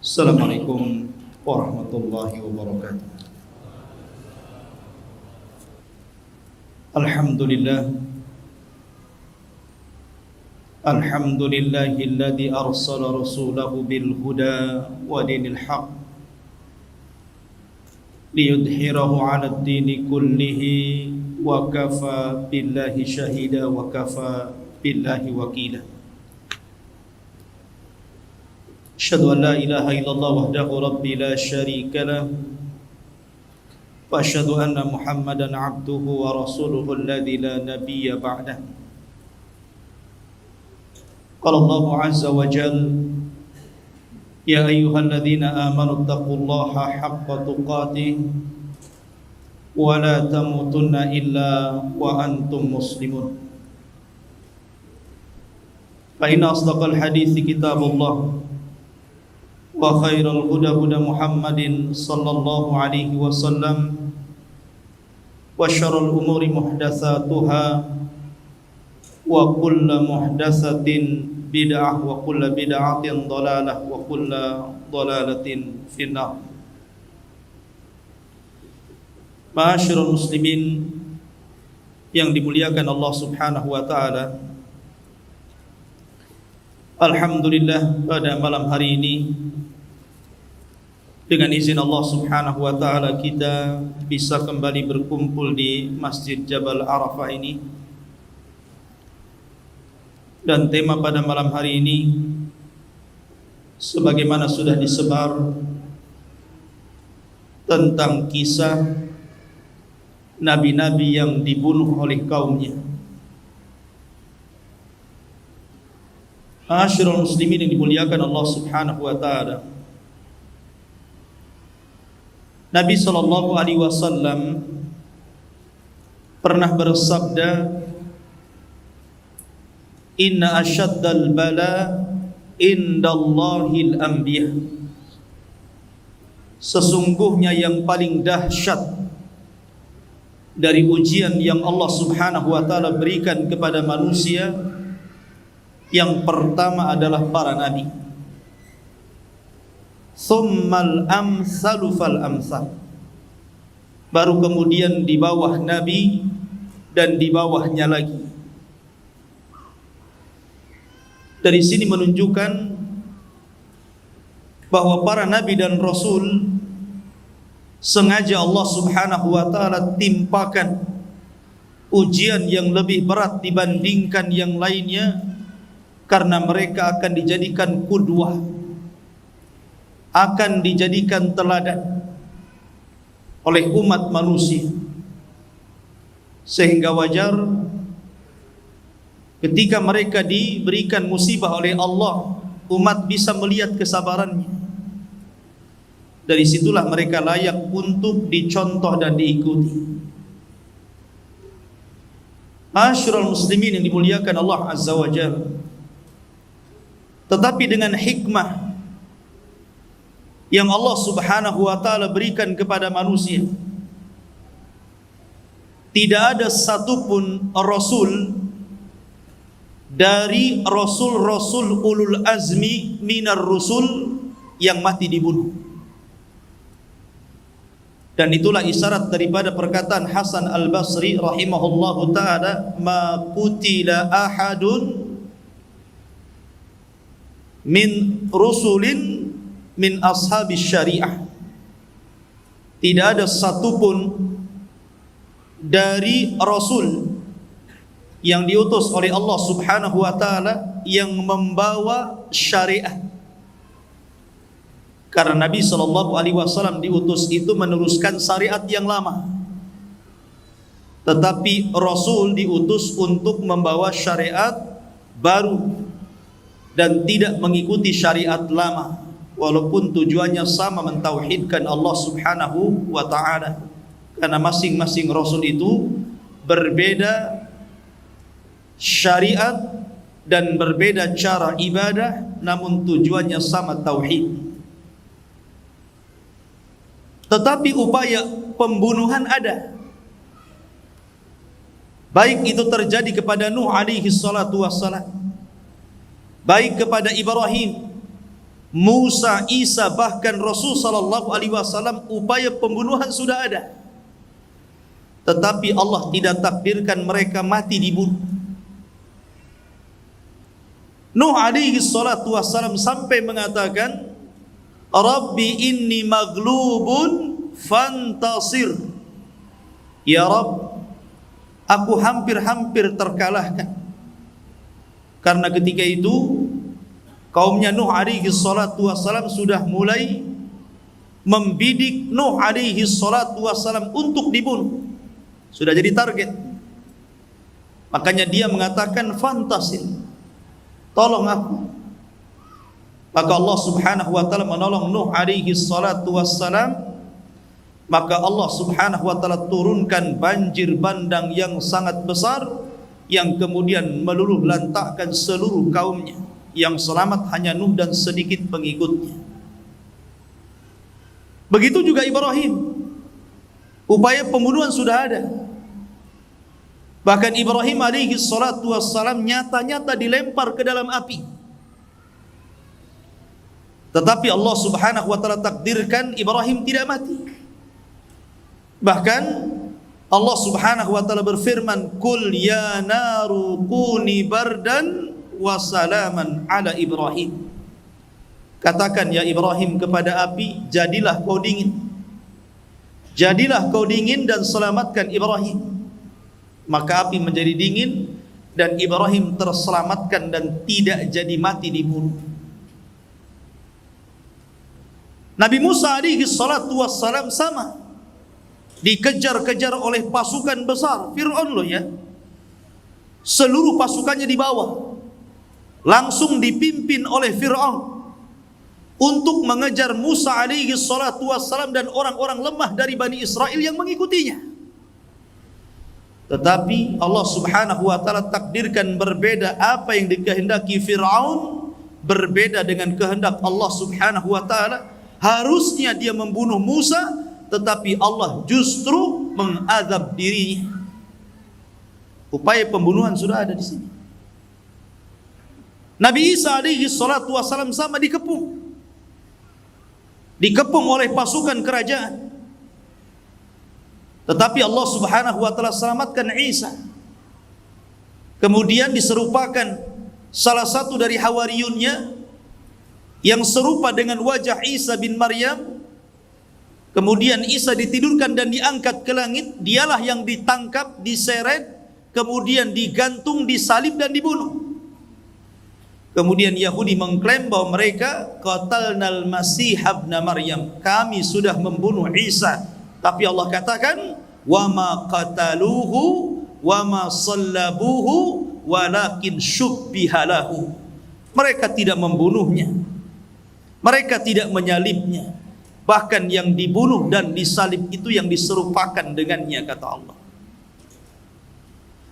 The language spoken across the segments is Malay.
Assalamualaikum warahmatullahi wabarakatuh. Alhamdulillahilladzi arsala rasulahu bil huda wa dinil haq liyudhhirahu 'alad dini kullihi wa kafa billahi shahida wa kafa billahi wakila. Asyhadu an la ilaha illallah wahdahu rabbi la syarika lah wa asyhadu anna Muhammadan 'abduhu wa rasuluhu alladzi la nabiyya ba'dah. Qala Allah 'azza wa jalla ya ayyuhalladzina amanu taqullaha haqqa tuqatih wa la tamutunna illa wa antum muslimun. Fa inna asdaqal hadithi kitabullah wa khairal huda huda Muhammadin sallallahu alaihi wasallam wa syarrul umuri muhdatsatuha wa kullu muhdatsatin bid'ah wa kullu bid'atin dhalalah wa kullu dhalalatin finnar. Ma'asyiral muslimin yang dimuliakan Allah Subhanahu wa taala, alhamdulillah pada malam hari ini dengan izin Allah Subhanahu wa taala kita bisa kembali berkumpul di Masjid Jabal Arafah ini. Dan tema pada malam hari ini sebagaimana sudah disebar tentang kisah nabi-nabi yang dibunuh oleh kaumnya. Ma'asyiral muslimin yang dimuliakan Allah Subhanahu wa taala, Nabi sallallahu alaihi wasallam pernah bersabda, inna asyaddal bala indallahil anbiya. Sesungguhnya yang paling dahsyat dari ujian yang Allah Subhanahu wa taala berikan kepada manusia, yang pertama adalah para nabi. Tsummal amsalu fal amsal. Baru kemudian di bawah nabi dan di bawahnya lagi. Dari sini menunjukkan bahwa para nabi dan rasul sengaja Allah Subhanahu wa taala timpakan ujian yang lebih berat dibandingkan yang lainnya, karena mereka akan dijadikan qudwah, akan dijadikan teladan oleh umat manusia. Sehingga wajar ketika mereka diberikan musibah oleh Allah, umat bisa melihat kesabarannya. Dari situlah mereka layak untuk dicontoh dan diikuti. Ma'asyiral muslimin yang dimuliakan Allah Azza wa Jalla, tetapi dengan hikmah yang Allah Subhanahu wa taala berikan kepada manusia, tidak ada satupun rasul dari rasul-rasul ulul azmi minar rusul yang mati dibunuh. Dan itulah isyarat daripada perkataan Hasan al-Basri rahimahullahu ta'ala, ma qutila ahadun min rusulin min ashabis syariah. Tidak ada satupun dari rasul yang diutus oleh Allah Subhanahu wa taala yang membawa syariat. Karena Nabi sallallahu alaihi wasallam diutus itu meneruskan syariat yang lama. Tetapi rasul diutus untuk membawa syariat baru dan tidak mengikuti syariat lama, walaupun tujuannya sama, mentauhidkan Allah Subhanahu wa taala. Karena masing-masing rasul itu berbeda syariat dan berbeda cara ibadah, namun tujuannya sama, tauhid. Tetapi upaya pembunuhan ada. Baik itu terjadi kepada Nuh alaihi salatu wassalam, baik kepada Ibrahim, Musa, Isa, bahkan Rasul sallallahu alaihi wasallam, upaya pembunuhan sudah ada. Tetapi Allah tidak takdirkan mereka mati dibunuh. Nuh alaihi salatu wassalam sampai mengatakan, Rabbi inni maghlubun fantasir. Ya Rabb, aku hampir-hampir terkalahkan. Karena ketika itu kaumnya Nuh alaihi salatu wassalam sudah mulai membidik Nuh alaihi salatu wassalam untuk dibunuh. Sudah jadi target. Makanya dia mengatakan fantasir, tolong aku. Maka Allah subhanahu wa ta'ala menolong Nuh alaihi salatu wassalam. Maka Allah subhanahu wa ta'ala turunkan banjir bandang yang sangat besar, yang kemudian meluluh lantakkan seluruh kaumnya. Yang selamat hanya Nuh dan sedikit pengikutnya. Begitu juga Ibrahim. Upaya pembunuhan sudah ada. Bahkan Ibrahim alaihi salatu wassalam nyata-nyata dilempar ke dalam api. Tetapi Allah subhanahu wa ta'ala takdirkan Ibrahim tidak mati. Bahkan Allah subhanahu wa ta'ala berfirman, Qul ya naru kuni bardan wa salaman ala Ibrahim. Katakan ya Ibrahim kepada api, jadilah kau dingin. Jadilah kau dingin dan selamatkan Ibrahim. Maka api menjadi dingin dan Ibrahim terselamatkan dan tidak jadi mati dibunuh. Nabi Musa alaihi salatu wassalam sama, dikejar-kejar oleh pasukan besar Fir'aun loh ya. Seluruh pasukannya dibawa, langsung dipimpin oleh Fir'aun untuk mengejar Musa alaihi salatu wassalam dan orang-orang lemah dari Bani Israel yang mengikutinya. Tetapi Allah subhanahu wa ta'ala takdirkan berbeda. Apa yang dikehendaki Fir'aun berbeda dengan kehendak Allah subhanahu wa ta'ala. Harusnya dia membunuh Musa, tetapi Allah justru mengazab dirinya. Upaya pembunuhan sudah ada di sini. Nabi Isa alaihi salatu wassalam sama dikepung oleh pasukan kerajaan. Tetapi Allah subhanahu wa ta'ala selamatkan Isa. Kemudian diserupakan salah satu dari hawariyunnya yang serupa dengan wajah Isa bin Maryam. Kemudian Isa ditidurkan dan diangkat ke langit. Dialah yang ditangkap, diseret, kemudian digantung, disalib dan dibunuh. Kemudian Yahudi mengklaim bahwa mereka qatalnal Masih ibn Maryam, kami sudah membunuh Isa. Tapi Allah katakan, wa ma qataluhu wa ma sallabuhu walakin syubbiha lahu. Mereka tidak membunuhnya, mereka tidak menyalibnya, bahkan yang dibunuh dan disalib itu yang diserupakan dengannya, kata Allah.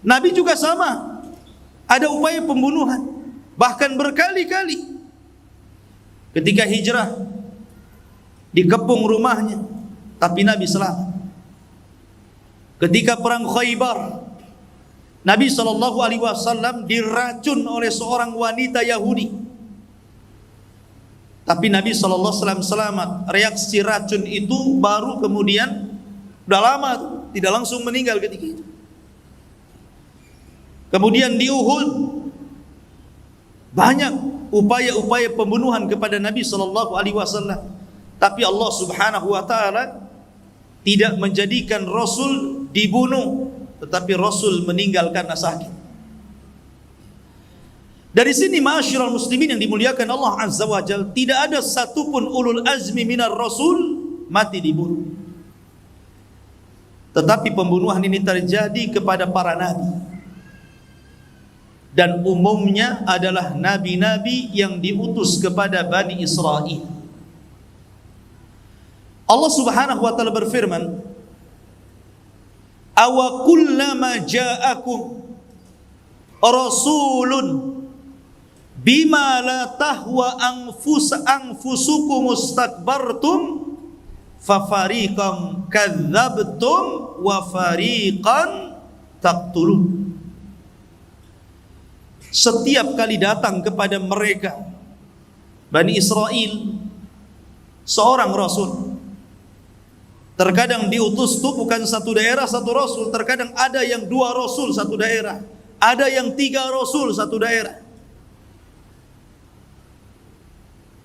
Nabi juga sama, ada upaya pembunuhan, bahkan berkali-kali. Ketika hijrah dikepung rumahnya, tapi Nabi selamat. Ketika perang Khaybar, Nabi SAW diracun oleh seorang wanita Yahudi, tapi Nabi SAW selamat. Reaksi racun itu baru kemudian, udah lama tuh, tidak langsung meninggal ketika itu. Kemudian di Uhud banyak upaya-upaya pembunuhan kepada Nabi SAW, tapi Allah subhanahu wa ta'ala tidak menjadikan Rasul dibunuh, tetapi Rasul meninggal karena sakit. Dari sini ma'asyiral muslimin yang dimuliakan Allah azza wa jalla, tidak ada satupun ulul azmi minar Rasul mati dibunuh. Tetapi pembunuhan ini terjadi kepada para nabi, dan umumnya adalah nabi-nabi yang diutus kepada Bani Israel. Allah subhanahu wa ta'ala berfirman, awa kullama ja'akum rasulun bima la tahwa anfusukum mustakbartum fafariqan kadzabtum wa fariqan taqtulun. Setiap kali datang kepada mereka Bani Israel, seorang rasul. Terkadang diutus itu bukan satu daerah satu rasul, terkadang ada yang 2 rasul satu daerah, ada yang 3 rasul satu daerah.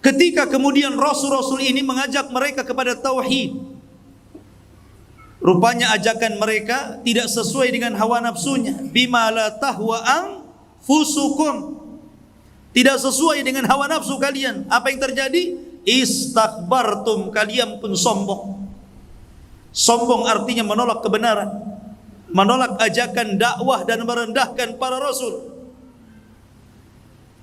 Ketika kemudian rasul-rasul ini mengajak mereka kepada tauhid, rupanya ajakan mereka tidak sesuai dengan hawa nafsunya. Bima la tahwa anfusukum, tidak sesuai dengan hawa nafsu kalian. Apa yang terjadi? Istakbartum, kalian pun sombong. Sombong artinya menolak kebenaran, menolak ajakan dakwah dan merendahkan para rasul.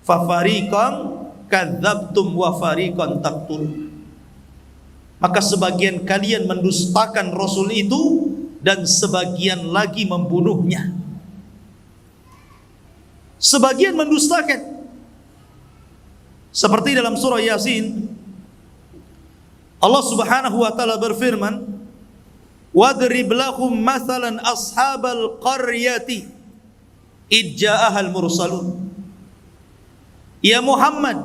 Fafariqan kadzabtum wa fariqan taqtulun. Maka sebagian kalian mendustakan rasul itu dan sebagian lagi membunuhnya. Sebagian mendustakan. Seperti dalam surah Yasin, Allah Subhanahu wa taala berfirman, "Wadrib lahum mathalan ashabal qaryati id ja'ahal mursalun." Ya Muhammad,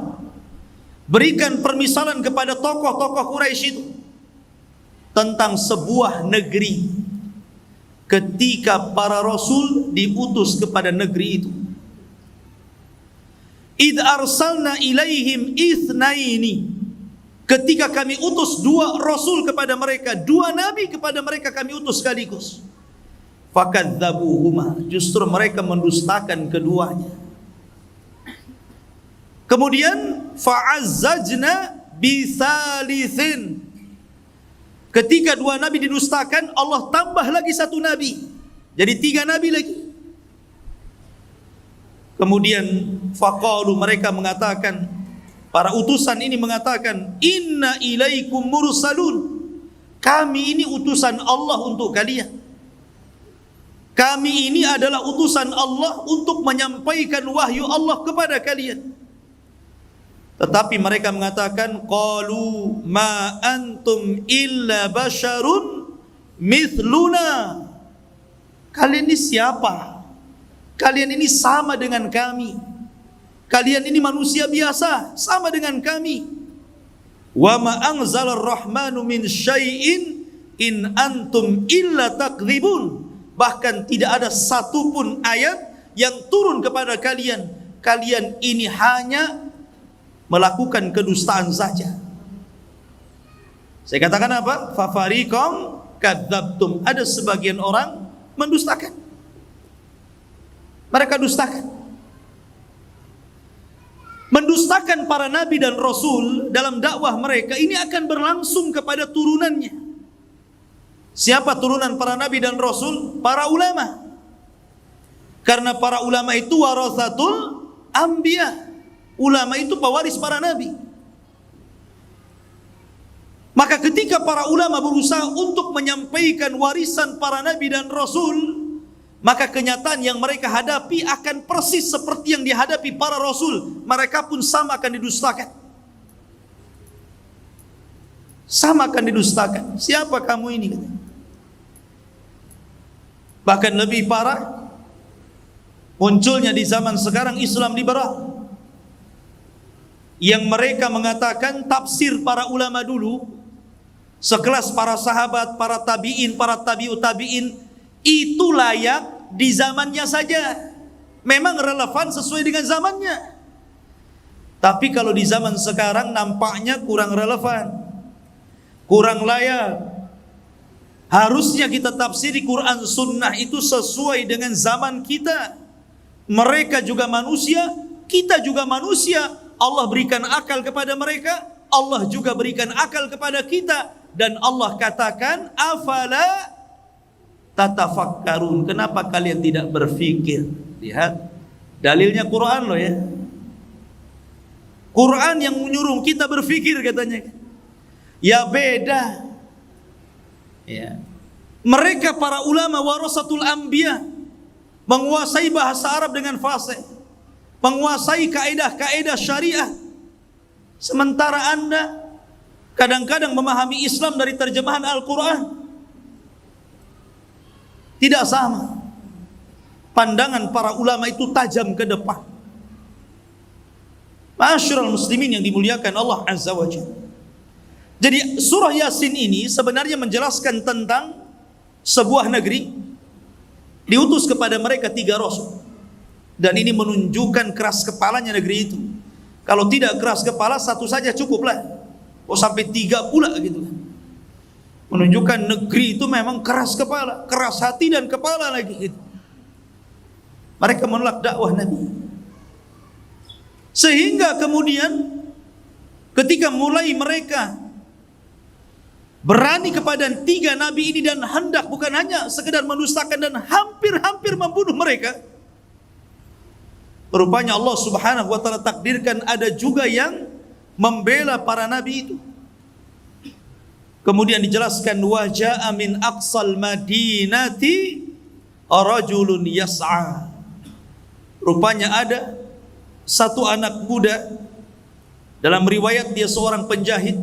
berikan permisalan kepada tokoh-tokoh Quraisy itu tentang sebuah negeri ketika para rasul diutus kepada negeri itu. Id arsalna ilaihim itsnaini, ketika kami utus 2 rasul kepada mereka, 2 nabi kepada mereka kami utus sekaligus. Fakadzabuhuma, justru mereka mendustakan keduanya. Kemudian fa'azzajna bisalithin, ketika 2 nabi didustakan, Allah tambah lagi 1 nabi, jadi 3 nabi lagi. Kemudian faqalu, mereka mengatakan, para utusan ini mengatakan, inna ilaikum mursalun, kami ini utusan Allah untuk kalian. Kami ini adalah utusan Allah untuk menyampaikan wahyu Allah kepada kalian. Tetapi mereka mengatakan, qalu ma antum illa basyarun mithluna, kalian ini siapa? Kalian ini sama dengan kami. Kalian ini manusia biasa, sama dengan kami. Wa ma anzalar rahmanu min syai'in in antum illa takdzibun, bahkan tidak ada satupun ayat yang turun kepada kalian, kalian ini hanya melakukan kedustaan saja. Saya katakan apa? Fafariqam kadzabtum, ada sebagian orang mendustakan. Mereka dustakan. Mendustakan para nabi dan rasul dalam dakwah mereka ini akan berlangsung kepada turunannya. Siapa turunan para nabi dan rasul? Para ulama. Karena para ulama itu warathatul anbiya. Ulama itu pewaris para nabi. Maka ketika para ulama berusaha untuk menyampaikan warisan para nabi dan rasul, maka kenyataan yang mereka hadapi akan persis seperti yang dihadapi para rasul. Mereka pun sama akan didustakan. Sama akan didustakan. Siapa kamu ini? Bahkan lebih parah, munculnya di zaman sekarang Islam liberal, yang mereka mengatakan tafsir para ulama dulu, sekelas para sahabat, para tabi'in, para tabi'ut tabi'in, itu layak di zamannya saja, memang relevan sesuai dengan zamannya. Tapi kalau di zaman sekarang nampaknya kurang relevan, kurang layak. Harusnya kita tafsiri Quran Sunnah itu sesuai dengan zaman kita. Mereka juga manusia, kita juga manusia. Allah berikan akal kepada mereka, Allah juga berikan akal kepada kita. Dan Allah katakan, afala tatafakkarun, kenapa kalian tidak berfikir? Lihat, dalilnya Quran loh ya. Quran yang menyuruh kita berfikir katanya. Ya beda. Ya. Mereka para ulama warasatul anbiya, menguasai bahasa Arab dengan fasih, menguasai kaedah-kaedah syariah. Sementara Anda kadang-kadang memahami Islam dari terjemahan Al-Quran. Tidak sama. Pandangan para ulama itu tajam ke depan. Ma'asyiral muslimin yang dimuliakan Allah Azza wa Jalla. Jadi surah Yasin ini sebenarnya menjelaskan tentang sebuah negeri diutus kepada mereka 3 rasul. Dan ini menunjukkan keras kepalanya negeri itu. Kalau tidak keras kepala, 1 saja cukuplah. Oh sampai 3 pula gitu. Menunjukkan negeri itu memang keras kepala, keras hati dan kepala lagi gitu. Mereka menolak dakwah Nabi. Sehingga kemudian ketika mulai mereka berani kepada 3 nabi ini dan hendak bukan hanya sekedar mendustakan dan hampir-hampir membunuh mereka, rupanya Allah Subhanahu wa taala takdirkan ada juga yang membela para nabi itu. Kemudian dijelaskan wa jaa min aqsal madinati rajulun yas'a. Rupanya ada satu anak muda, dalam riwayat dia seorang penjahit.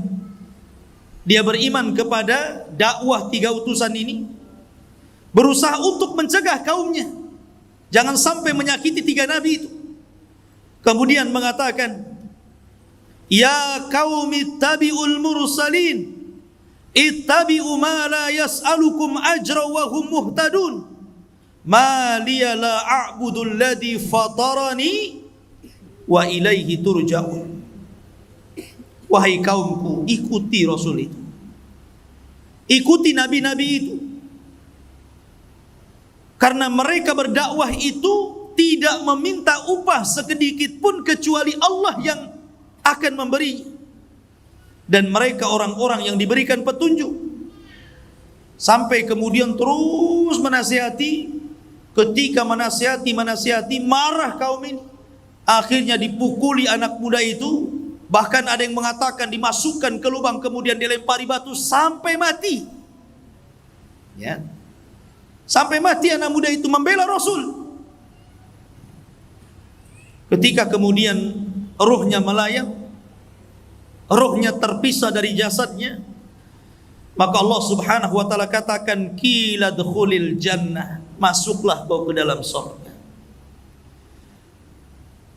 Dia beriman kepada dakwah 3 utusan ini, berusaha untuk mencegah kaumnya jangan sampai menyakiti 3 nabi itu. Kemudian mengatakan, ya qaumi ittabi'ul mursalin ittabi'u ma la yas'alukum ajra wa hum muhtadun ma liya la a'budu alladhi fatarani wa ilaihi turja'un. Wahai kaumku, ikuti Rasul itu, ikuti nabi-nabi itu, karena mereka berdakwah itu tidak meminta upah sedikit pun kecuali Allah yang akan memberi, dan mereka orang-orang yang diberikan petunjuk. Sampai kemudian terus menasihati. Ketika menasihati marah kaum ini. Akhirnya dipukuli anak muda itu, bahkan ada yang mengatakan dimasukkan ke lubang kemudian dilempari batu sampai mati. Ya. Sampai mati anak muda itu membela Rasul. Ketika kemudian ruhnya melayang, ruhnya terpisah dari jasadnya, maka Allah Subhanahu wa taala katakan qila dkhulil jannah, masuklah kau ke dalam surga.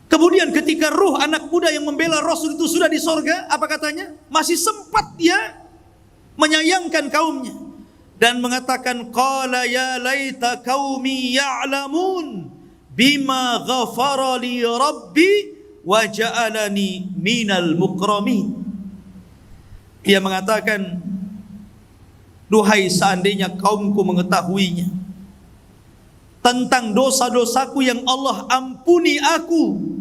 Kemudian ketika ruh anak muda yang membela Rasul itu sudah di sorga, apa katanya? Masih sempat dia menyayangkan kaumnya dan mengatakan qala ya laita qaumi ya'lamun bima ghafara li rabbi wa ja'alani minal mukramin. Dia mengatakan, duhai seandainya kaumku mengetahuinya tentang dosa-dosaku yang Allah ampuni aku,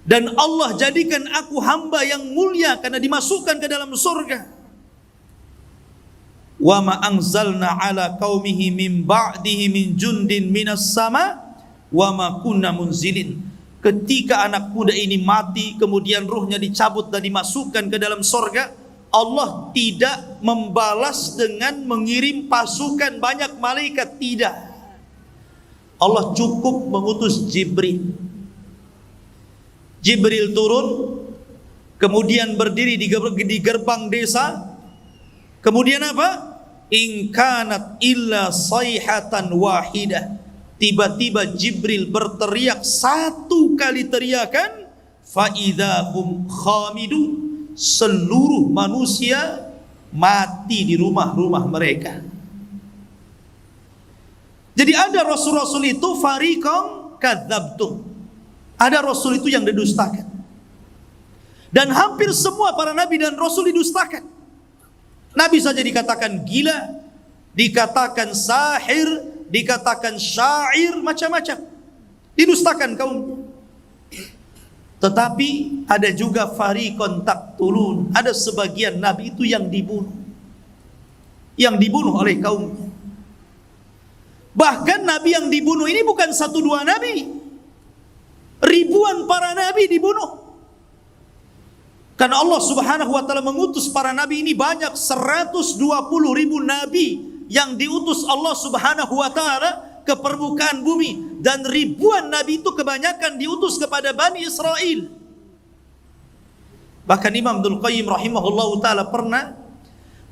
dan Allah jadikan aku hamba yang mulia karena dimasukkan ke dalam surga. Wa ma anzalna ala qaumihi min ba'dihi min jundin minas sama wa ma kunna munzilin. Ketika anak muda ini mati, kemudian ruhnya dicabut dan dimasukkan ke dalam surga, Allah tidak membalas dengan mengirim pasukan banyak malaikat, tidak. Allah cukup mengutus Jibril. Jibril turun, kemudian berdiri di gerbang desa. Kemudian apa? In kanat illa sayhatan wahidah. Tiba-tiba Jibril berteriak 1 kali teriakan, fa idzahum khamidun. Seluruh manusia mati di rumah-rumah mereka. Jadi ada rasul-rasul itu fariqan kadzabtum. Ada rasul itu yang didustakan. Dan hampir semua para nabi dan rasul didustakan. Nabi saja dikatakan gila, dikatakan sahir, dikatakan syair, macam-macam. Didustakan kaumnya. Tetapi ada juga fariqan taqtulun. Ada sebagian nabi itu yang dibunuh. Yang dibunuh oleh kaumnya. Bahkan nabi yang dibunuh ini bukan 1-2 nabi. Ribuan para nabi dibunuh. Karena Allah Subhanahu wa taala mengutus para nabi ini banyak, 120.000 nabi yang diutus Allah Subhanahu wa taala ke permukaan bumi, dan ribuan nabi itu kebanyakan diutus kepada Bani Israel. Bahkan Imam Abdul Qayyim rahimahullahu taala pernah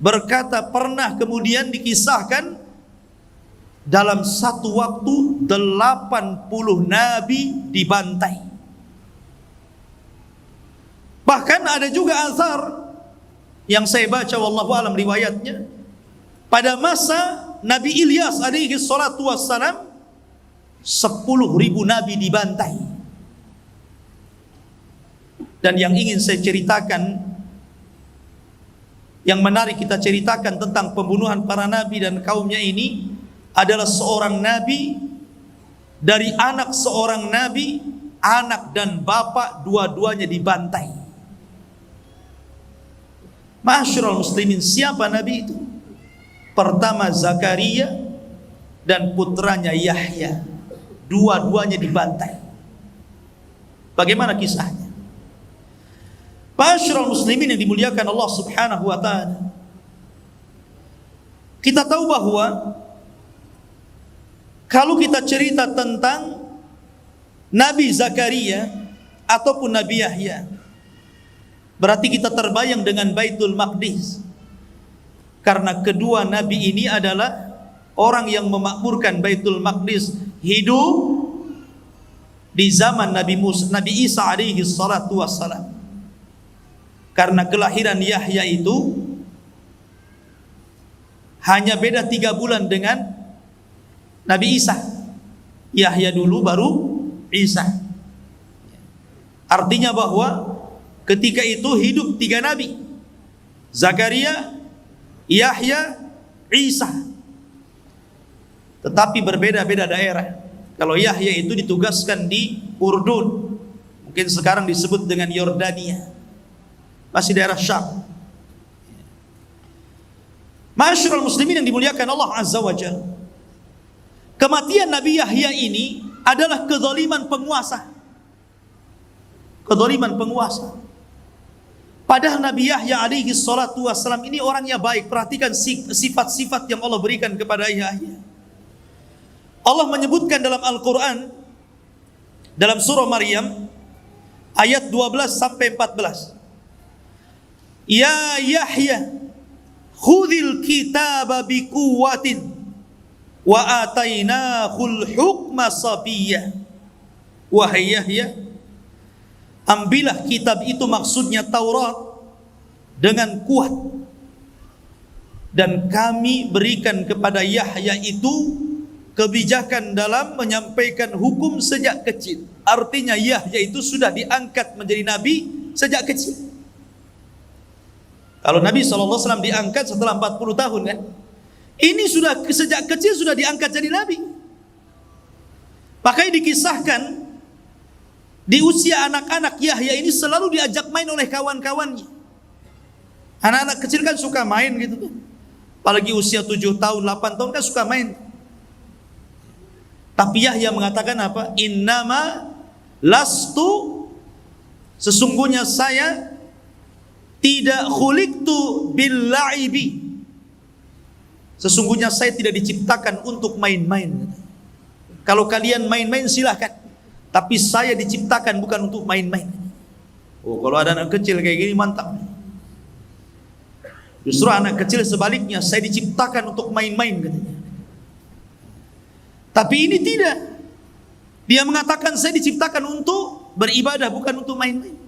berkata, pernah kemudian dikisahkan dalam satu waktu 80 nabi dibantai. Bahkan ada juga azhar yang saya baca, wallahu alam riwayatnya, pada masa Nabi Ilyas alaihi salatu wassalam 10.000 nabi dibantai. Dan yang ingin saya ceritakan, yang menarik kita ceritakan tentang pembunuhan para nabi dan kaumnya ini adalah seorang nabi dari anak seorang nabi, anak dan bapak dua-duanya dibantai. Ma'asyiral muslimin, siapa nabi itu? Pertama Zakaria dan putranya Yahya, dua-duanya dibantai. Bagaimana kisahnya? Ma'asyiral muslimin yang dimuliakan Allah Subhanahu wa taala, kita tahu bahwa kalau kita cerita tentang Nabi Zakaria ataupun Nabi Yahya, berarti kita terbayang dengan Baitul Maqdis. Karena kedua nabi ini adalah orang yang memakmurkan Baitul Maqdis, hidup di zaman Nabi Isa alaihi salatu wassalam. Karena kelahiran Yahya itu hanya beda 3 bulan dengan Nabi Isa. Yahya dulu baru Isa. Artinya bahwa ketika itu hidup 3 nabi, Zakaria, Yahya, Isa. Tetapi berbeda-beda daerah. Kalau Yahya itu ditugaskan di Urdun, mungkin sekarang disebut dengan Yordania, masih daerah Syam. Ma'asyiral muslimin yang dimuliakan Allah Azza wa Jalla, kematian Nabi Yahya ini adalah kezaliman penguasa. Kezaliman penguasa. Padahal Nabi Yahya alaihi salatu wassalam ini orangnya baik. Perhatikan sifat-sifat yang Allah berikan kepada Yahya. Allah menyebutkan dalam Al-Quran, dalam surah Maryam ayat 12 sampai 14. Ya Yahya, khudhil kitaba biquwwatin wa atainahul hukma sabiyyah. Wahai Yahya, ambillah kitab itu, maksudnya Taurat, dengan kuat, dan kami berikan kepada Yahya itu kebijakan dalam menyampaikan hukum sejak kecil. Artinya Yahya itu sudah diangkat menjadi nabi sejak kecil. Kalau Nabi SAW diangkat setelah 40 tahun kan, ini sudah sejak kecil sudah diangkat jadi nabi. Makanya dikisahkan di usia anak-anak Yahya ini selalu diajak main oleh kawan-kawannya. Anak-anak kecil kan suka main gitu kan. Apalagi usia 7 tahun, 8 tahun kan suka main. Tapi Yahya mengatakan apa? Innama lastu, sesungguhnya saya tidak khuliqtu bil la'ibi, sesungguhnya saya tidak diciptakan untuk main-main. Kalau kalian main-main silahkan, tapi saya diciptakan bukan untuk main-main. Oh, kalau ada anak kecil kayak gini mantap. Justru anak kecil sebaliknya, saya diciptakan untuk main-main katanya. Tapi ini tidak. Dia mengatakan saya diciptakan untuk beribadah, bukan untuk main-main.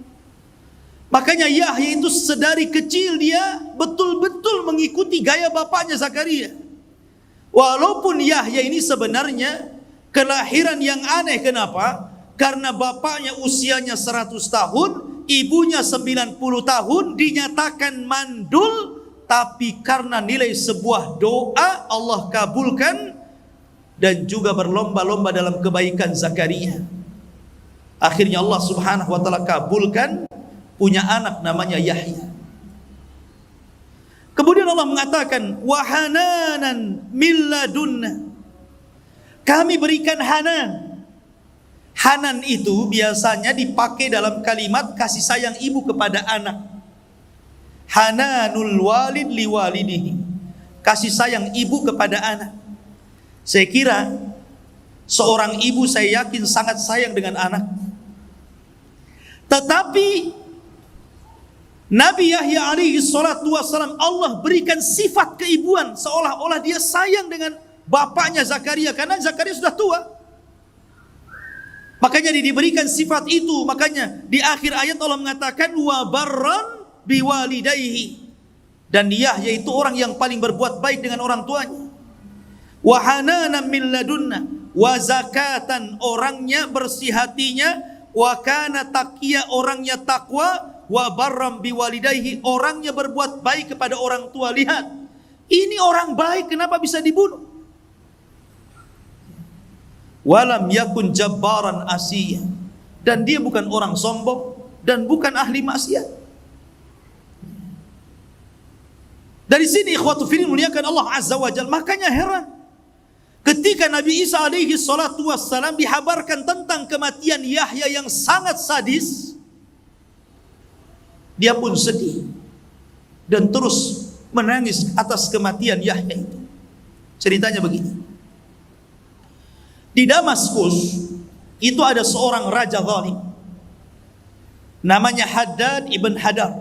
Makanya Yahya itu sedari kecil dia betul-betul mengikuti gaya bapaknya Zakaria. Walaupun Yahya ini sebenarnya kelahiran yang aneh. Kenapa? Karena bapaknya usianya 100 tahun, ibunya 90 tahun, dinyatakan mandul. Tapi karena nilai sebuah doa, Allah kabulkan, dan juga berlomba-lomba dalam kebaikan Zakaria. Akhirnya Allah Subhanahu wa taala kabulkan, punya anak namanya Yahya. Kemudian Allah mengatakan, wahananan milladunna, kami berikan hanan. Hanan itu biasanya dipakai dalam kalimat kasih sayang ibu kepada anak. Hananul walid liwalidihi, kasih sayang ibu kepada anak. Saya kira seorang ibu, saya yakin sangat sayang dengan anak. Tetapi Nabi Yahya alaihi salatu wassalam, Allah berikan sifat keibuan, seolah-olah dia sayang dengan bapaknya Zakaria, karena Zakaria sudah tua. Makanya diberikan sifat itu. Makanya di akhir ayat Allah mengatakan wa barran biwalidayhi. Dan Yahya itu orang yang paling berbuat baik dengan orang tuanya. Wa hananan min ladunna wa zakatan, orangnya bersih hatinya, wa kana taqiya, orangnya takwa, wa barram biwalidayhi, orangnya berbuat baik kepada orang tua. Lihat, ini orang baik, kenapa bisa dibunuh? Walam yakun jabbaran asiyya, dan dia bukan orang sombong dan bukan ahli maksiat. Dari sini ikhwatu fillah muliakan Allah azza wa jalla. Makanya heran ketika Nabi Isa alaihi salatu wassalam dihabarkan tentang kematian Yahya yang sangat sadis, dia pun sedih dan terus menangis atas kematian Yahya itu. Ceritanya begini. Di Damaskus itu ada seorang raja zalim namanya Haddad ibn Hadar.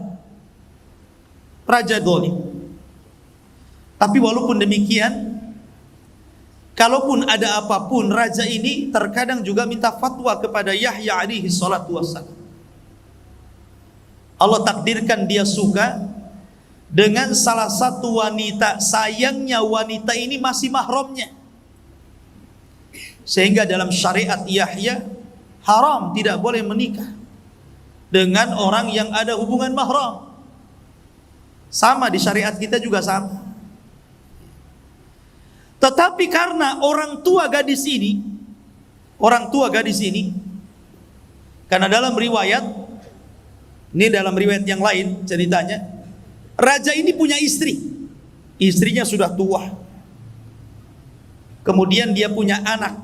Raja zalim. Tapi walaupun demikian, kalaupun ada apapun, raja ini terkadang juga minta fatwa kepada Yahya alaihi salatu wassalam. Allah takdirkan dia suka dengan salah satu wanita. Sayangnya wanita ini masih mahramnya, sehingga dalam syariat Yahya haram, tidak boleh menikah dengan orang yang ada hubungan mahram. Sama di syariat kita juga sama. Tetapi karena orang tua gadis ini, karena dalam riwayat, ini dalam riwayat yang lain ceritanya, raja ini punya istri, istrinya sudah tua. Kemudian dia punya anak,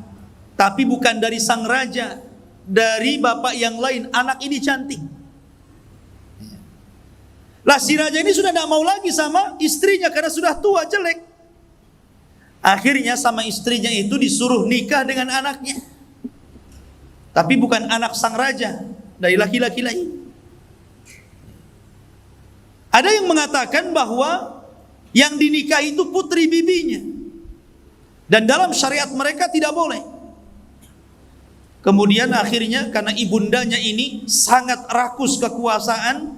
tapi bukan dari sang raja, dari bapak yang lain. Anak ini cantik. Lah si raja ini sudah tidak mau lagi sama istrinya karena sudah tua, jelek. Akhirnya sama istrinya itu disuruh nikah dengan anaknya, tapi bukan anak sang raja, dari laki-laki lain. Ada yang mengatakan bahwa yang dinikahi itu putri bibinya, dan dalam syariat mereka tidak boleh. Kemudian akhirnya karena ibundanya ini sangat rakus kekuasaan,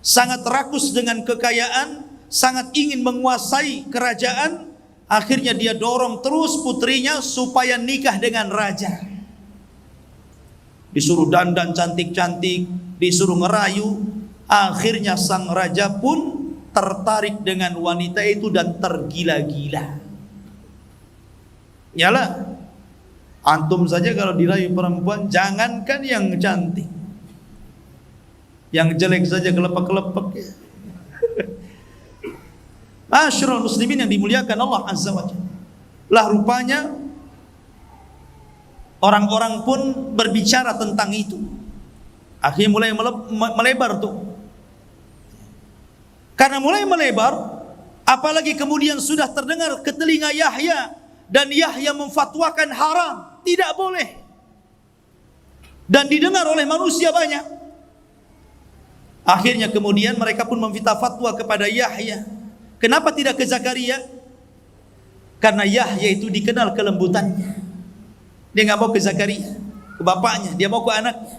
sangat rakus dengan kekayaan, sangat ingin menguasai kerajaan, akhirnya dia dorong terus putrinya supaya nikah dengan raja. Disuruh dandan cantik-cantik, disuruh ngerayu. Akhirnya sang raja pun tertarik dengan wanita itu dan tergila-gila. Nyala, antum saja kalau dirayu perempuan, jangankan yang cantik, yang jelek saja kelepek-kelepek ya. Masyarul muslimin yang dimuliakan Allah azza wa jalla. Lah rupanya orang-orang pun berbicara tentang itu. Akhirnya mulai melebar tuh. Karena mulai melebar, apalagi kemudian sudah terdengar ke telinga Yahya, dan Yahya memfatwakan haram, tidak boleh, dan didengar oleh manusia banyak. Akhirnya kemudian mereka pun meminta fatwa kepada Yahya. Kenapa tidak ke Zakaria? Karena Yahya itu dikenal kelembutannya. Dia nggak mau ke Zakaria, ke bapaknya, dia mau ke anaknya.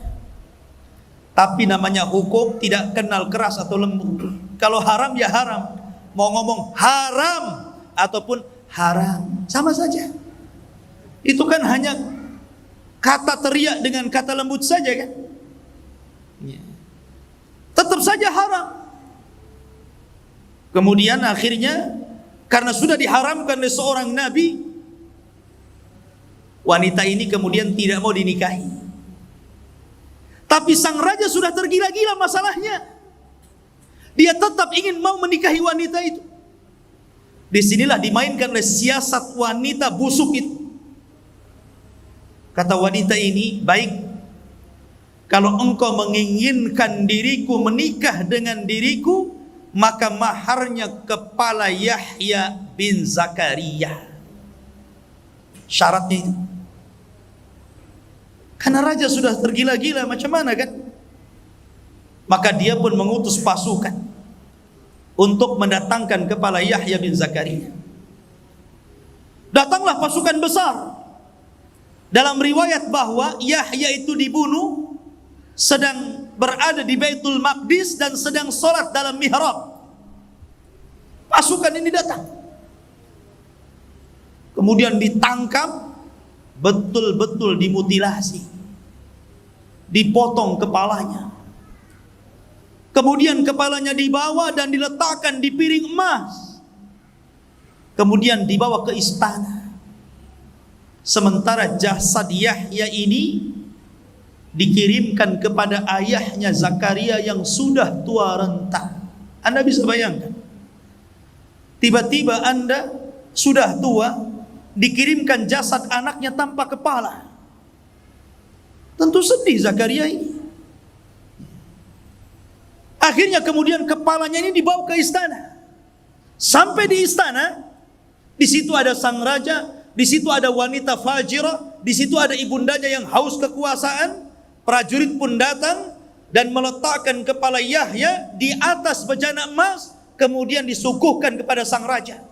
Tapi namanya hukum tidak kenal keras atau lembut. Kalau haram ya haram. Mau ngomong haram ataupun haram, sama saja. Itu kan hanya kata teriak dengan kata lembut saja kan. Tetap saja haram. Kemudian akhirnya karena sudah diharamkan oleh seorang nabi, wanita ini kemudian tidak mau dinikahi. Tapi sang raja sudah tergila-gila masalahnya. Dia tetap ingin mau menikahi wanita itu. Disinilah dimainkan oleh siasat wanita busuk itu. Kata wanita ini, baik, kalau engkau menginginkan diriku menikah dengan diriku, maka maharnya kepala Yahya bin Zakaria. Syaratnya itu. Karena raja sudah tergila-gila, macam mana kan? Maka dia pun mengutus pasukan untuk mendatangkan kepala Yahya bin Zakaria. Datanglah pasukan besar. Dalam riwayat bahwa Yahya itu dibunuh sedang berada di Baitul Maqdis dan sedang sholat dalam mihrab. Pasukan ini datang, kemudian ditangkap, betul-betul dimutilasi, dipotong kepalanya. Kemudian kepalanya dibawa dan diletakkan di piring emas. Kemudian dibawa ke istana. Sementara jasad Yahya ini dikirimkan kepada ayahnya Zakaria yang sudah tua renta. Anda bisa bayangkan, tiba-tiba Anda sudah tua, dikirimkan jasad anaknya tanpa kepala. Tentu sedih Zakaria ini. Akhirnya kemudian kepalanya ini dibawa ke istana. Sampai di istana, di situ ada sang raja, di situ ada wanita fajirah, di situ ada ibundanya yang haus kekuasaan. Prajurit pun datang dan meletakkan kepala Yahya di atas bejana emas, kemudian disuguhkan kepada sang raja.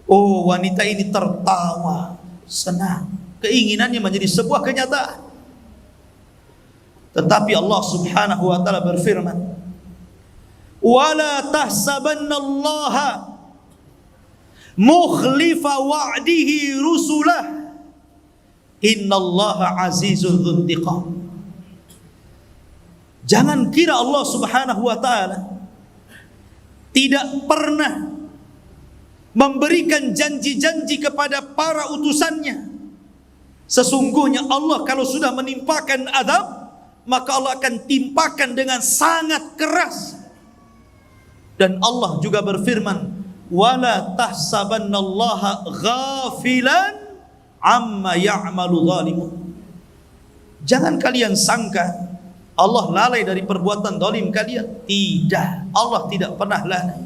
Oh, wanita ini tertawa, senang. Keinginannya menjadi sebuah kenyataan. Tetapi Allah Subhanahu wa taala berfirman, "Wala tahsabannallaha mukhlifa wa'dihi rusulah. Innallaha azizun dzuntiqam." Jangan kira Allah Subhanahu wa taala tidak pernah memberikan janji-janji kepada para utusannya. Sesungguhnya Allah kalau sudah menimpakan azab, maka Allah akan timpakan dengan sangat keras. Dan Allah juga berfirman, "Wala tahsabannallaha ghafilan amma ya'malu zalimun." Jangan kalian sangka Allah lalai dari perbuatan zalim kalian. Tidak, Allah tidak pernah lalai.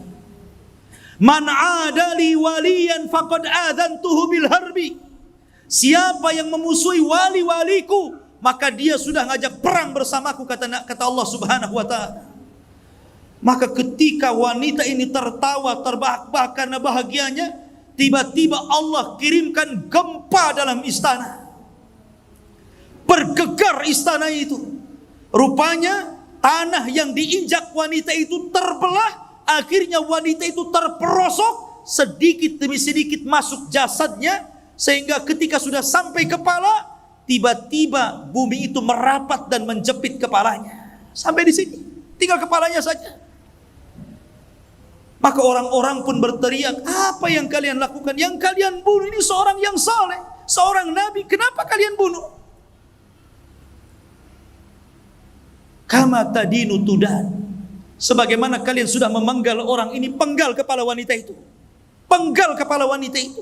Man 'adali waliyan faqad adzantuhu bil harbi. Siapa yang memusuhi wali-waliku, maka dia sudah ngajak perang bersamaku, kata Allah Subhanahu wa taala. Maka ketika wanita ini tertawa terbahak-bahak karena bahagianya, tiba-tiba Allah kirimkan gempa dalam istana. Bergegar istana itu. Rupanya tanah yang diinjak wanita itu terbelah, akhirnya wanita itu terperosok, sedikit demi sedikit masuk jasadnya, sehingga ketika sudah sampai kepala, tiba-tiba bumi itu merapat dan menjepit kepalanya. Sampai di sini, tinggal kepalanya saja. Maka orang-orang pun berteriak, "Apa yang kalian lakukan? Yang kalian bunuh ini seorang yang saleh, seorang nabi. Kenapa kalian bunuh?" Kama tadinu tudan. Sebagaimana kalian sudah memenggal orang ini, penggal kepala wanita itu. Penggal kepala wanita itu.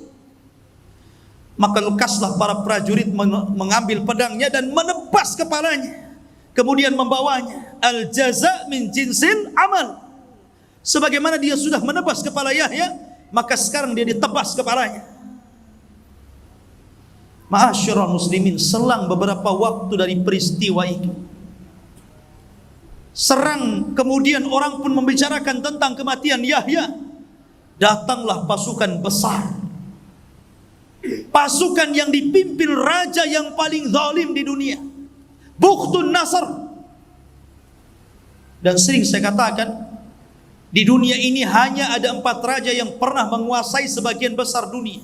Maka lekaslah para prajurit mengambil pedangnya dan menebas kepalanya. Kemudian membawanya. Al jaza min jinsil amal. Sebagaimana dia sudah menebas kepala Yahya, maka sekarang dia ditebas kepalanya. Ma'asyiral muslimin, selang beberapa waktu dari peristiwa itu, kemudian orang pun membicarakan tentang kematian Yahya. Datanglah pasukan besar, pasukan yang dipimpin raja yang paling zalim di dunia, Bukhtun Nasr. Dan sering saya katakan, di dunia ini hanya ada 4 raja yang pernah menguasai sebagian besar dunia.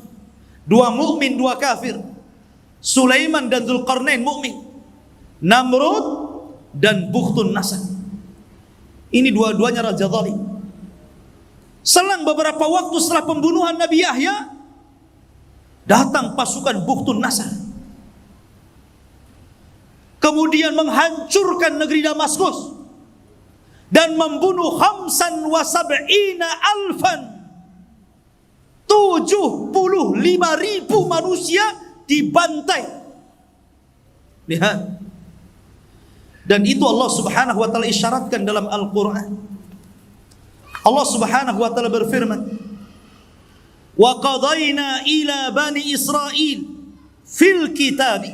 2 mukmin, 2 kafir. Sulaiman dan Dzulqarnain mukmin, Namrud dan Bukhtun Nasr. Ini dua-duanya raja zalim. Selang beberapa waktu setelah pembunuhan Nabi Yahya, datang pasukan Bukhtun Nasr, kemudian menghancurkan negeri Damaskus dan membunuh 75,000 75.000 manusia dibantai. Lihat. Dan itu Allah Subhanahu wa taala isyaratkan dalam Al-Qur'an. Allah Subhanahu wa taala berfirman, "Wa qadayna ila bani Israil fil kitab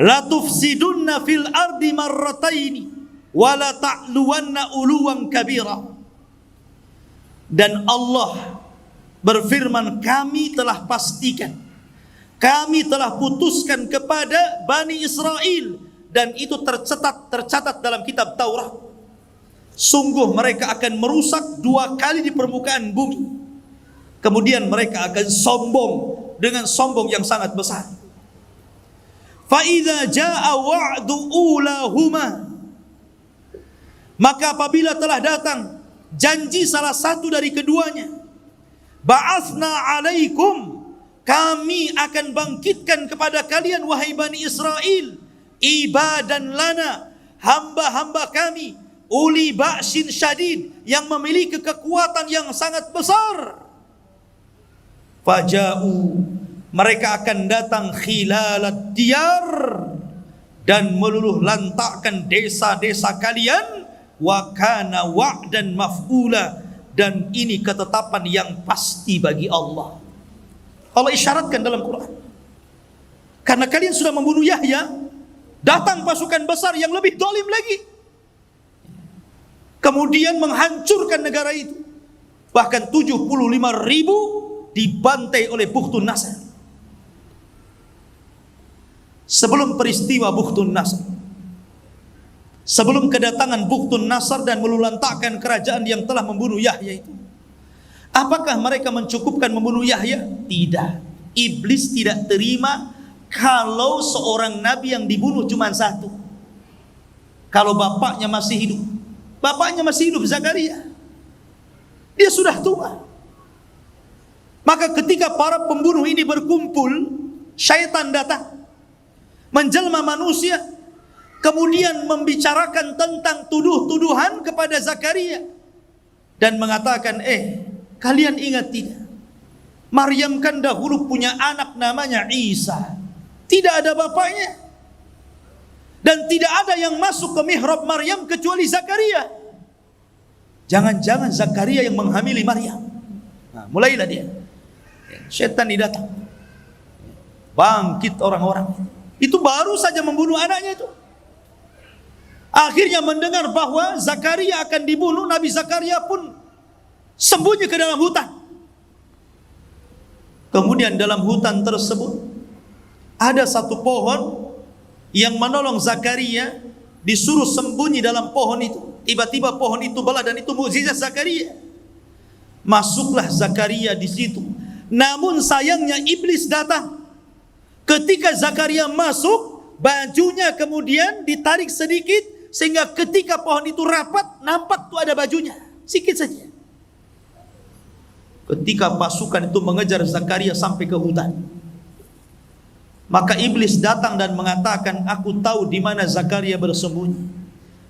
la tufsidunna fil ardi marrataini wa la ta'luwanna uluwan kabira." Dan Allah berfirman, kami telah pastikan kami telah putuskan kepada Bani Israel, dan itu tercatat dalam kitab Taurat. Sungguh mereka akan merusak 2 kali di permukaan bumi. Kemudian mereka akan sombong dengan sombong yang sangat besar. Fa idza jaa wa'du ulahuma, maka apabila telah datang janji salah satu dari keduanya, ba'atsna 'alaikum, kami akan bangkitkan kepada kalian wahai Bani Israel, ibadan lana, hamba-hamba kami, uli ba'sin syadid, yang memiliki kekuatan yang sangat besar. Faja'u, mereka akan datang khilalad diyar, dan meluluh lantakkan desa-desa kalian. Wa kana wa'dan maf'ula, dan ini ketetapan yang pasti bagi Allah. Allah isyaratkan dalam Quran, karena kalian sudah membunuh Yahya, datang pasukan besar yang lebih dolim lagi, kemudian menghancurkan negara itu. Bahkan 75.000 dibantai oleh Bukhtun Nasr. Sebelum peristiwa Bukhtun Nasr, sebelum kedatangan Bukhtun Nasr dan melulantakkan kerajaan yang telah membunuh Yahya itu, apakah mereka mencukupkan membunuh Yahya? Tidak. Iblis tidak terima kalau seorang nabi yang dibunuh cuma satu. Kalau bapaknya masih hidup. Bapaknya masih hidup, Zakaria. Dia sudah tua. Maka ketika para pembunuh ini berkumpul, syaitan datang menjelma manusia, kemudian membicarakan tentang tuduh-tuduhan kepada Zakaria dan mengatakan, kalian ingat tidak? Maryam kan dahulu punya anak namanya Isa, tidak ada bapaknya, dan tidak ada yang masuk ke mihrab Maryam kecuali Zakaria. Jangan-jangan Zakaria yang menghamili Maryam. Nah, mulailah dia. Syaitan didatang. Bangkit orang-orang. Itu baru saja membunuh anaknya itu. Akhirnya mendengar bahwa Zakaria akan dibunuh, Nabi Zakaria pun sembunyi ke dalam hutan. Kemudian dalam hutan tersebut ada satu pohon yang menolong Zakaria, disuruh sembunyi dalam pohon itu. Tiba-tiba pohon itu belah, dan itu mukjizat Zakaria. Masuklah Zakaria di situ. Namun sayangnya iblis datang. Ketika Zakaria masuk, bajunya kemudian ditarik sedikit, sehingga ketika pohon itu rapat, nampak tuh ada bajunya, sedikit saja. Ketika pasukan itu mengejar Zakaria sampai ke hutan, maka iblis datang dan mengatakan, aku tahu di mana Zakaria bersembunyi.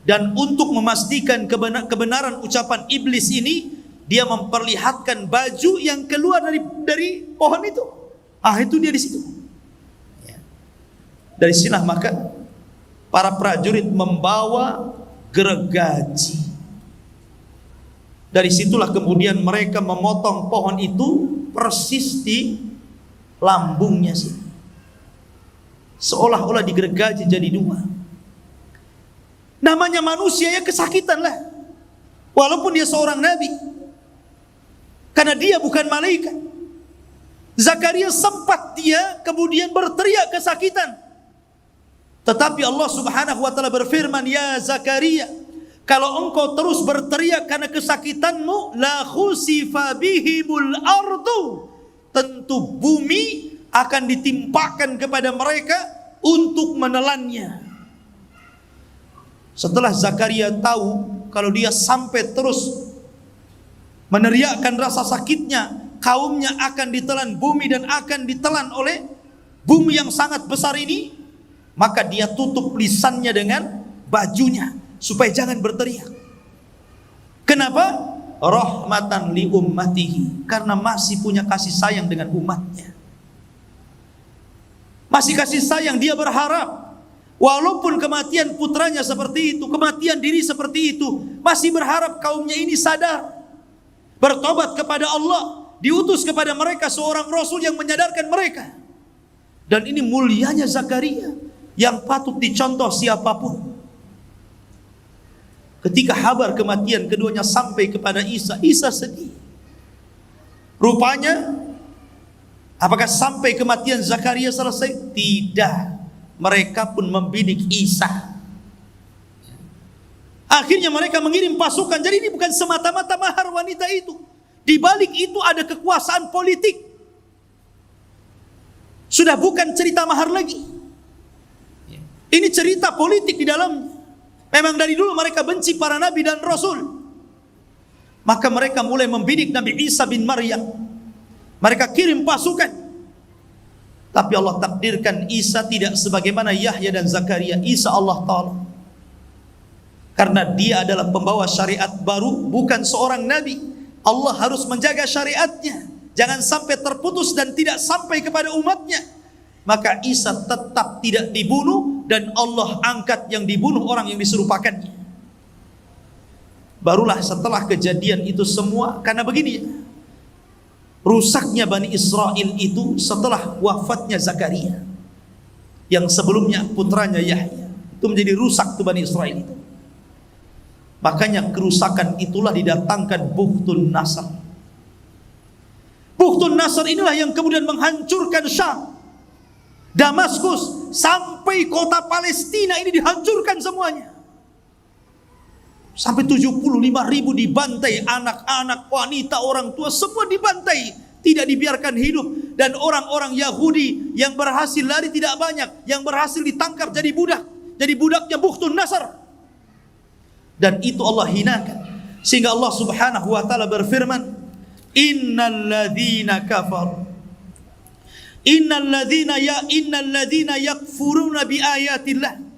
Dan untuk memastikan kebenaran ucapan iblis ini, dia memperlihatkan baju yang keluar dari pohon itu. Itu dia di situ. Dari sinilah maka para prajurit membawa gergaji. Dari situlah kemudian mereka memotong pohon itu persis di lambungnya sih. Seolah-olah digergaji jadi 2. Namanya manusia ya kesakitan lah. Walaupun dia seorang nabi. Karena dia bukan malaikat. Zakaria sempat dia kemudian berteriak kesakitan. Tetapi Allah Subhanahu wa taala berfirman, ya Zakaria, kalau engkau terus berteriak karena kesakitanmu, la khusifa bihimul ardu, tentu bumi akan ditimpakan kepada mereka untuk menelannya. Setelah Zakaria tahu kalau dia sampai terus meneriakkan rasa sakitnya, kaumnya akan ditelan bumi dan akan ditelan oleh bumi yang sangat besar ini, maka dia tutup lisannya dengan bajunya supaya jangan berteriak. Kenapa? Rahmatan li ummatihi, karena masih punya kasih sayang dengan umatnya. Masih kasih sayang, dia berharap walaupun kematian putranya seperti itu, kematian diri seperti itu, masih berharap kaumnya ini sadar, bertobat kepada Allah, diutus kepada mereka seorang rasul yang menyadarkan mereka. Dan ini mulianya Zakaria yang patut dicontoh siapapun. Ketika kabar kematian keduanya sampai kepada Isa, Isa sedih. Rupanya Apakah sampai kematian Zakaria selesai? Tidak. Mereka pun membidik Isa. Akhirnya mereka mengirim pasukan. Jadi ini bukan semata-mata mahar wanita itu. Di balik itu ada kekuasaan politik. Sudah bukan cerita mahar lagi. Ini cerita politik di dalamnya. Memang dari dulu mereka benci para nabi dan rasul. Maka mereka mulai membidik Nabi Isa bin Maryam. Mereka kirim pasukan. Tapi Allah takdirkan Isa tidak sebagaimana Yahya dan Zakaria. Isa Allah Ta'ala. Karena dia adalah pembawa syariat baru, bukan seorang nabi. Allah harus menjaga syariatnya. Jangan sampai terputus dan tidak sampai kepada umatnya. Maka Isa tetap tidak dibunuh dan Allah angkat yang dibunuh orang yang diserupakannya. Barulah setelah kejadian itu semua, karena begini, rusaknya Bani Israel itu setelah wafatnya Zakaria. Yang sebelumnya putranya Yahya. Itu menjadi rusak tuh Bani Israel itu. Makanya kerusakan itulah didatangkan Bukhtun Nasr. Bukhtun Nasr inilah yang kemudian menghancurkan Syam, Damaskus, sampai kota Palestina ini dihancurkan semuanya. Sampai 75.000 dibantai, anak-anak, wanita, orang tua, semua dibantai, tidak dibiarkan hidup. Dan orang-orang Yahudi yang berhasil lari tidak banyak, yang berhasil ditangkap jadi budak. Jadi budaknya Bukhtun Nasr. Dan itu Allah hinakan. Sehingga Allah Subhanahu wa taala berfirman, innalladzina yakfuruna biayatillah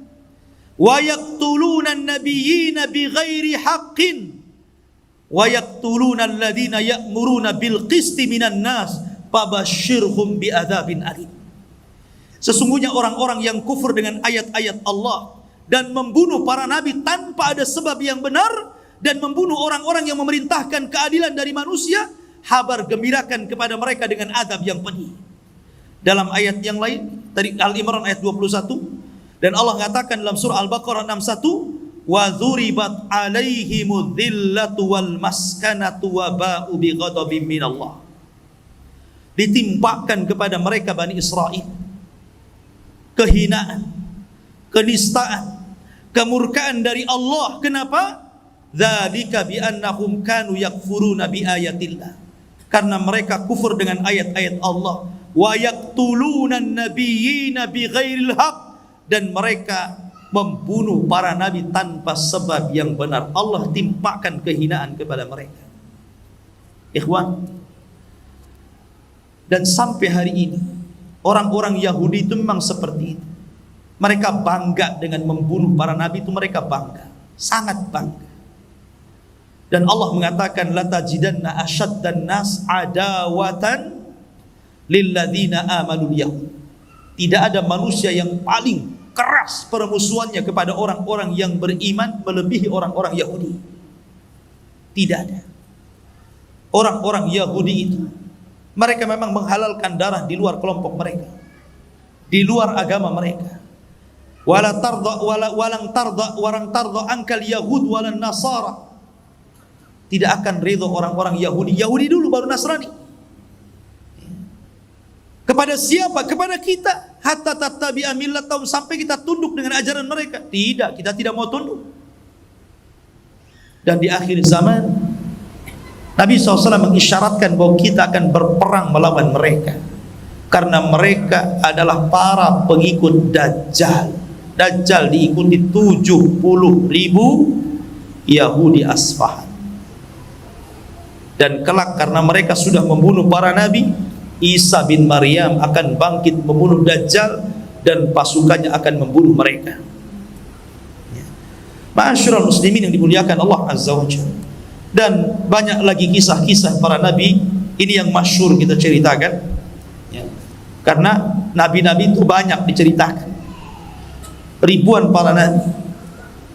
wa yaqtuluna an-nabiyyina bighairi haqqin wa yaqtuluna alladzina ya'muruna bil qisti minan nas fabashshirhum bi'adzabin alim. Sesungguhnya orang-orang yang kufur dengan ayat-ayat Allah dan membunuh para nabi tanpa ada sebab yang benar, dan membunuh orang-orang yang memerintahkan keadilan dari manusia, habar gembirakan kepada mereka dengan azab yang pedih. Dalam ayat yang lain, tadi Al-Imran ayat 21, dan Allah mengatakan dalam surah Al-Baqarah 61, wa dzuribat alaihimudz dzillatu wal maskanatu wa ba'u bi ghadabin minallah. Ditimpakan kepada mereka Bani Israel kehinaan, kenistaan, kemurkaan dari Allah. Kenapa? Dzalika bi annahum kanu yakfuruna bi ayatillah. Karena mereka kufur dengan ayat-ayat Allah. Wa yaqtuluna an-nabiyyina bighairil haqq, dan mereka membunuh para nabi tanpa sebab yang benar. Allah timpakan kehinaan kepada mereka. Ikhwan, dan sampai hari ini orang-orang Yahudi itu memang seperti itu. Mereka bangga dengan membunuh para nabi itu, mereka bangga, sangat bangga. Dan Allah mengatakan, la tajidanna asyaddan nas adawatan lilladzina amanul yahud. Tidak ada manusia yang paling keras permusuhannya kepada orang-orang yang beriman melebihi orang-orang Yahudi. Tidak ada. Orang-orang Yahudi itu, mereka memang menghalalkan darah di luar kelompok mereka, di luar agama mereka. Walang tarda ankal yahud walan nasara. Tidak akan ridho orang-orang Yahudi. Yahudi dulu baru Nasrani. Kepada siapa? Kepada kita. Hatta tattabi'a millatahum, sampai kita tunduk dengan ajaran mereka. Tidak, kita tidak mau tunduk. Dan di akhir zaman, Nabi SAW mengisyaratkan bahwa kita akan berperang melawan mereka, karena mereka adalah para pengikut Dajjal. Dajjal diikuti 70.000 Yahudi Asfahan. Dan kelak karena mereka sudah membunuh para nabi, Isa bin Maryam akan bangkit membunuh Dajjal dan pasukannya akan membunuh mereka. Ma'asyiral muslimin yang dimuliakan Allah Azza wa Jalla. Dan banyak lagi kisah-kisah para nabi. Ini yang masyhur kita ceritakan, karena nabi-nabi itu banyak diceritakan, ribuan para nabi.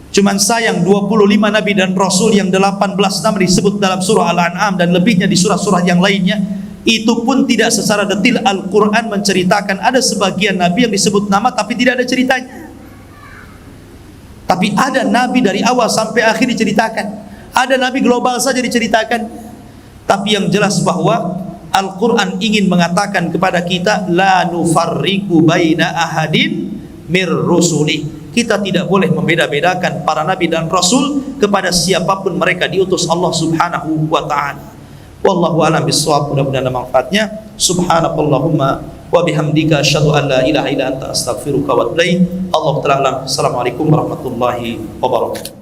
Cuman sayang 25 nabi dan rasul yang 18 nama disebut dalam surah Al-An'am dan lebihnya di surah-surah yang lainnya, itu pun tidak secara detail Al-Quran menceritakan. Ada sebagian nabi yang disebut nama tapi tidak ada ceritanya. Tapi ada nabi dari awal sampai akhir diceritakan. Ada nabi global saja diceritakan. Tapi yang jelas bahwa Al-Quran ingin mengatakan kepada kita, la nufarriqu baina ahadin mir rusuli. Kita tidak boleh membeda-bedakan para nabi dan rasul kepada siapapun mereka diutus Allah Subhanahu wa taala. Wallahu a'lam bissawab. Mudah-mudahan ada manfaatnya. Subhanakallahumma wa bihamdika asyhadu an la ilaha illa anta astaghfiruka wa atubu ilaik. Allahu ta'ala. Assalamualaikum warahmatullahi wabarakatuh.